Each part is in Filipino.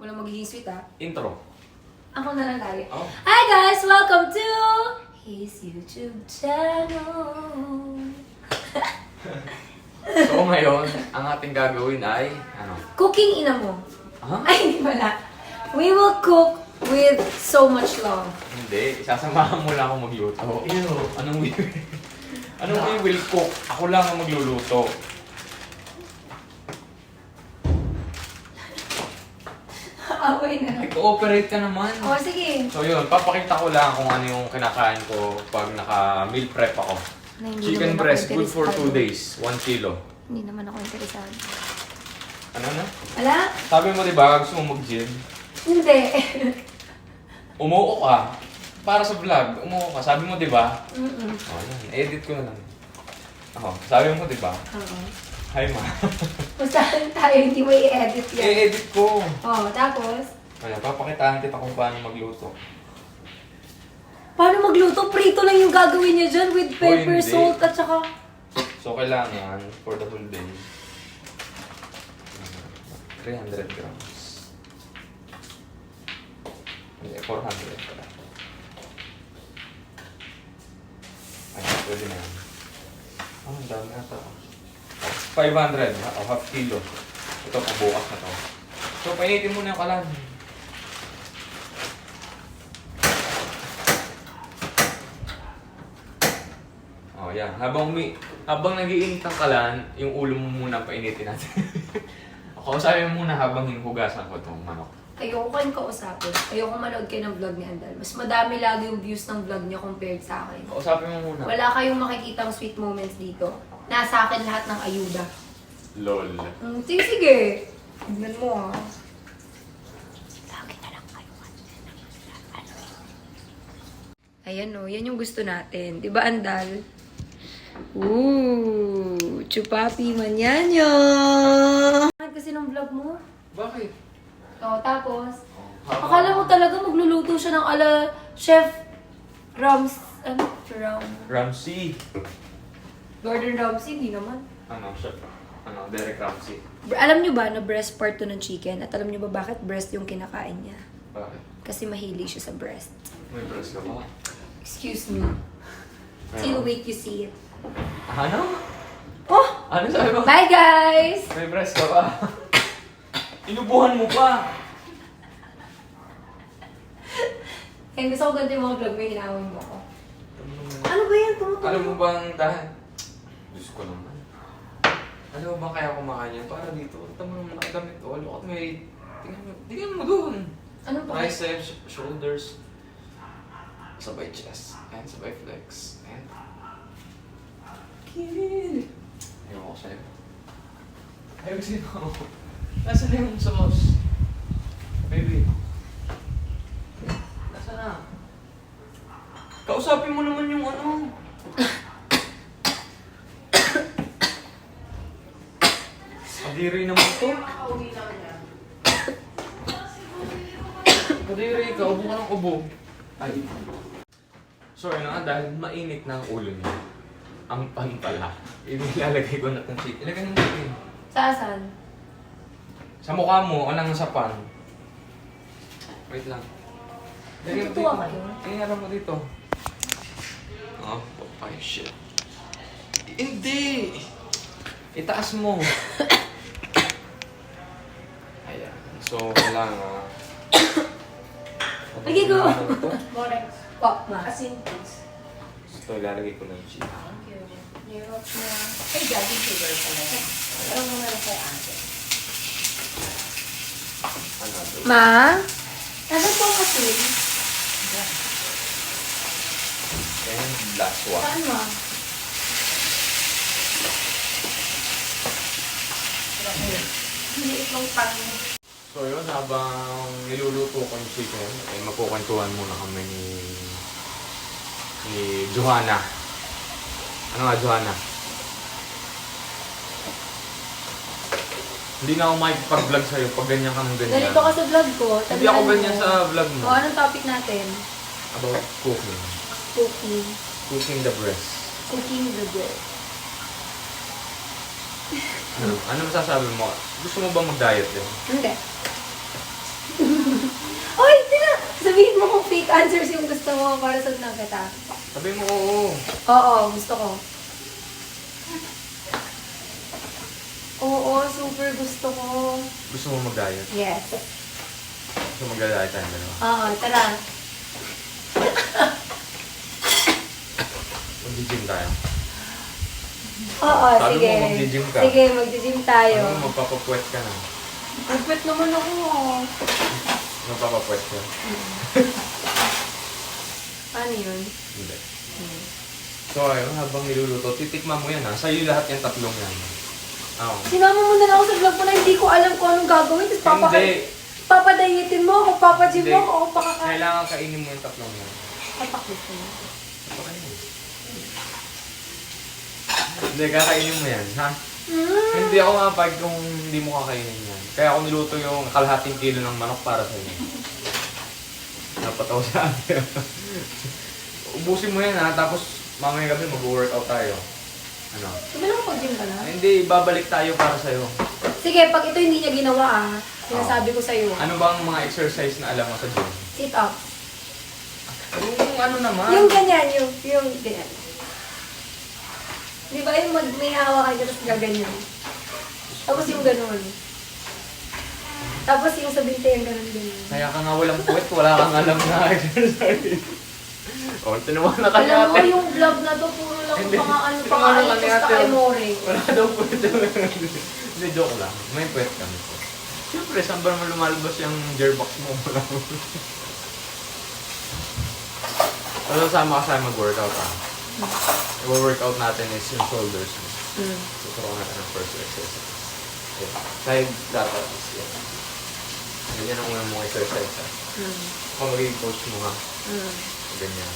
Wala magiging sweet ha. Intro. Ako na lang lagi. Oh. Hi guys! Welcome to his YouTube channel. So ngayon, ang ating gagawin ay, ano? Cooking ina mo. Ha? Ay, hindi pala. We will cook with so much love. Hindi, sasamahan mo lang ako magluto. Ew. Anong we will? Anong we will cook? Ako lang ang magluluto. Away na. Nag-cooperate ka naman. O, sige. So yun, papakita ko lang kung ano yung kinakain ko pag naka-meal prep ako. Na hindi Chicken naman ako breast, good for 2 interesado. days. 1 kilo. Hindi naman ako interesado. Ano na? Wala? Sabi mo diba, gusto mo mag-gym? Hindi. Umuo ka. Para sa vlog, umuo ka. Sabi mo diba? Mm-mm. Oh, yan. Edit ko na lang. Oh, sabi mo diba? Oo. Hi ma. Kung saan tayo, hindi mo i-edit yan. I-edit ko. Oh, tapos? Kaya papakitaan kita kung paano magluto. Paano magluto? Prito lang yung gagawin niya dyan with pepper, hindi. salt, at saka... So kailangan, for the whole day, 300 grams. Hindi, 400 pala. Ay, pwede na yan. Oh, ang dami na ito. 500, o half kilo. Ito, pabukas na to. So, painitin mo na yung kalan. Oh, yan. Habang nag-iinit ang kalan, yung ulo mo muna painitin natin. Kausapin mo muna habang hinuhugasan ko itong manok. Ayoko kayong kausapin. Ayoko manood kayo ng vlog ni Andal. Mas madami lagi yung views ng vlog niya compared sa akin. Kausapin mo muna. Wala kayong makikitang sweet moments dito. Nasa akin lahat ng ayuda. LOL. Sige, sige. Tignan mo ha. Lagi na lang kayo. Ayan o, yan yung gusto natin. Di ba, Andal? Ooh, chupapi manyanyo! Bakit kasi ng vlog mo? Bakit? O, tapos, akala mo talaga magluluto siya ng ala Chef Ramsey. Gordon Ramsay, hindi naman. Chef? Derek Ramsey. Alam nyo ba na breast part to ng chicken? At alam nyo ba bakit breast yung kinakain niya? Bakit? Kasi mahilig siya sa breast. May breast ka ba? Excuse me. Till wait you see it. Ano? Oh! Ano sabi mo? Bye guys! May breast ka ba? Inubuhan mo pa! Kaya gusto ko ganito yung mga vlog mo, hinawin mo ko. Ano ba yan? Tumutuloy. Alam mo bang dahil? Diyos ko naman. Alam mo ba kaya kumakain yan? Para dito, ito mo naman nakagamit. Oh, look at may... Tingnan mo doon. Ano pa? Triceps, shoulders. Sabay chest. And sabay flex. And... Kid! Ayaw ko sa'yo. Ayaw ko sa'yo. Nasaan na yung sauce? Baby. Nasaan na? Kausapin mo naman yung ano. Kadiri naman to. Kadiri ka, ubo ka ng ubo. Ay. Sorry na, dahil mainit na ang ulo niya. Ang pan pala. Ilalagay ko na itong chicken. Ilagay mo chicken. Saan? Sa mukha mo, alang sa pan. Wait lang. Natutuwa kayo? Tingnan mo dito. Oh, ay shit. Hindi! Itaas mo. Ayan. So, kailangan. Lagi ko. Morex. Pop ma. Asin, please. Ito, ilalagay ko ng chicken. Thank you. Nirot na. Ay, daddy sugar pala yan. Parang mo na lang kay ate. Ano ito? Ma? Nasaan po kasi? And last one. Saan ma? Hindi itong pang... So yun, habang niluluto ko yung chicken, magkukwentuhan muna kami ni Johanna. Ano nga, Johanna? Hindi na ako makikipag-vlog sa'yo pag ganyan ka ng ganyan. Ganito ka sa vlog ko. Hindi ako tandaan ganyan mo. sa vlog mo. O, anong topic natin? About cooking. Cooking. Cooking the breast. Cooking the bread. Ano masasabi mo? Gusto mo ba mag-diet din? Hindi. cake answers yung gusto mo para sa kita. Sabi mo, oo. Oo, gusto ko. Oo, super gusto ko. Gusto mo mag-diet? Yes. Gusto mo mag-diet tayo dalawa? Oo, tara. Mag-gym tayo. Oo, Sabi sige. mo, mag-gym ka. Sige, mag-gym tayo. Ano, magpapapuwet ka na. Perfect naman ako. Magpapapuwet ka. Ano yun? Hindi. So ayun, habang niluluto, titikman mo yan ha. Sa'yo lahat yung tatlong yan. Oo. Sinama mo na lang ako sa vlog mo na hindi ko alam kung anong gagawin. Tapos Hindi. papadayitin mo ako, papagym Hindi. mo ako, pakakain. Kailangan kainin mo yung tatlong yan. Papakit mo. Papakainin. Hindi, kakainin mo yan, ha? Mm. Hindi ako mapag kung hindi mo kakainin yan. Kaya ako niluto yung kalahating kilo ng manok para sa inyo. Napataw sa atin. Ubusin mo yan ha, tapos mamaya gabi mag-workout tayo. Ano? Sabi lang pag-gym ka na? Hindi, babalik tayo para sa'yo. Sige, pag ito hindi niya ginawa sinasabi ko sa'yo. Ano bang mga exercise na alam mo sa gym? Sit up. Yung ano naman? Yung ganyan, yung ganyan. Di ba yung may hawak kayo tapos gaganyan? Tapos yung ganun. Tapos yung sa binte yung ganun. Kaya ka nga walang puwet, wala kang alam na exercise. O, tinuwa na kami Alam mo, ate. yung vlog na to, puro lang Hindi. ano Tingnan pang mo kami, basta ate. kay More. Wala daw puwet. Hindi, joke lang. May puwet kami po. Siyempre, saan ba naman lumalabas yung gearbox mo? Wala mo. So, sama ka sa mag-workout ha. I-workout natin is yung shoulders mo. Tuturuan natin ang first exercise. Okay. Side dapat is yan. Ganyan ang unang mong exercise ha. Kung magiging coach mo ha. Ganyan.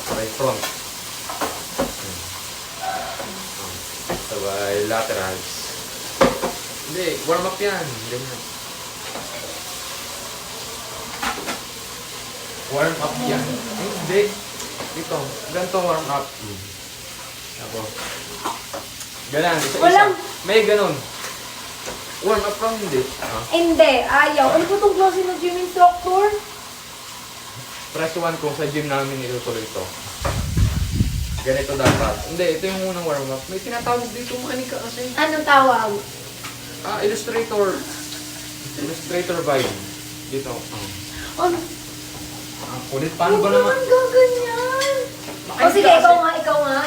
Sabay front. Sabay laterals. Hindi, warm up yan. Ganyan. Warm up yan. Hindi. Ito. Ganito warm up. Ako. Ganan. Isa-isa. Walang- May ganon. Warm up lang hindi. Hindi, ayaw. Ano po itong klase ng gym instructor? Press 1 kung sa gym namin itutuloy ito. Ganito dapat. Hindi, ito yung unang warm up. May tinatawag dito makinig ka kasi. Anong tawag? Illustrator. Illustrator vibe. Dito. Ano? Ulit. Paano ba Huwag naman? naman gaganyan. O Makinig sige, ka kasi. ikaw nga.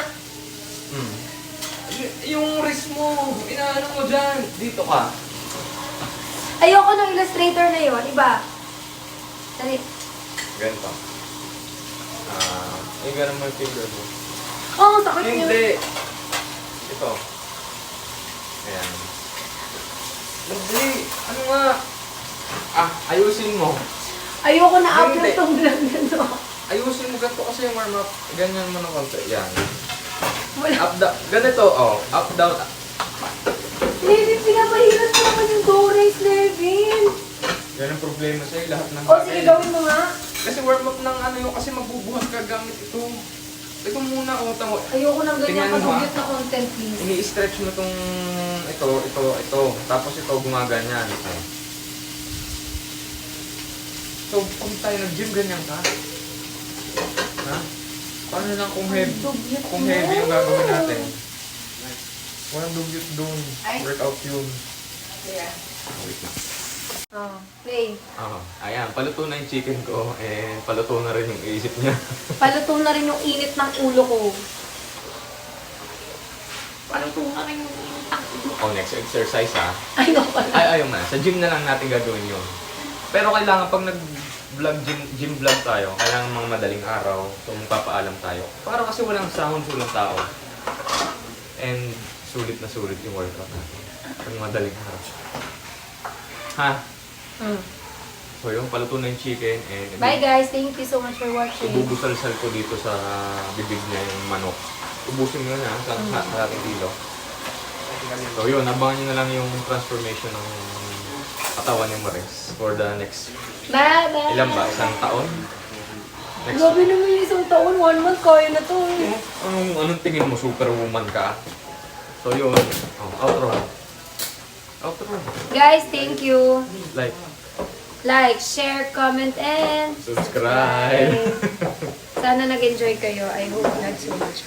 Yung wrist mo, inaano mo dyan. Dito ka. Ayoko ng illustrator na yun. Iba. Dali. Ganito. Ganun mo yung finger mo. Oh, sakit yun. Hindi. Ito. Ayan. Hindi. Ano nga? Ayusin mo. Ayoko na after Hindi. itong vlog na to. Ayusin mo ganito kasi yung warm up. Ganyan mo ng konti. Yan. Wala. Up, down. Ganito, oh. Up, down. Levin, pinapahirap mo naman yung go-race, Levin. Yan ang problema sa'yo. Lahat ng O sige, gawin mo nga. Kasi warm up ng ano yun. Kasi magbubuhat ka gamit ito. Ito muna, tamo. Ayoko ng ganyan Tingnan mo, kadugyot na content, please. Ini-stretch mo itong ito. Tapos ito gumaganyan. Ito. So, pag tayo nag-gym, ganyan ka. Ha? Paano lang kung heavy? Dugyot Kung mo. heavy yung gagawin natin. Walang dugyot doon. Ay. Workout yun. Yeah. Wait lang. Oh, play. Ayan, paluto na yung chicken ko. Paluto na rin yung isip niya. Paluto na rin yung init ng ulo ko. Paluto na rin yung init ng ulo. Next exercise ha. Ay, no pala. Ayaw na. Sa gym na lang natin gagawin yun. Pero kailangan pag nag-vlog, gym vlog tayo, kailangan mga madaling araw, so magpapaalam tayo. Para kasi walang sound, walang tao. And sulit na sulit yung workout natin. Pag madaling araw. Ha? So yung paluto na yung chicken and Bye guys, thank you so much for watching. ibubusal-sal ko dito sa bibig niya yung manok. Ubusin mo yun ha, sa ating kilo. So yun, abangan nyo na lang yung transformation ng katawan ni Maris for the next, Bye bye. ilan ba? Isang taon? Next, Grabe naman yung isang taon, 1 month, kaya na to. anong tingin mo? Superwoman ka? So yun, outro. Outro. Guys, thank you. Like, like, share, comment, and Subscribe. Sana nag-enjoy kayo. I hope not so much.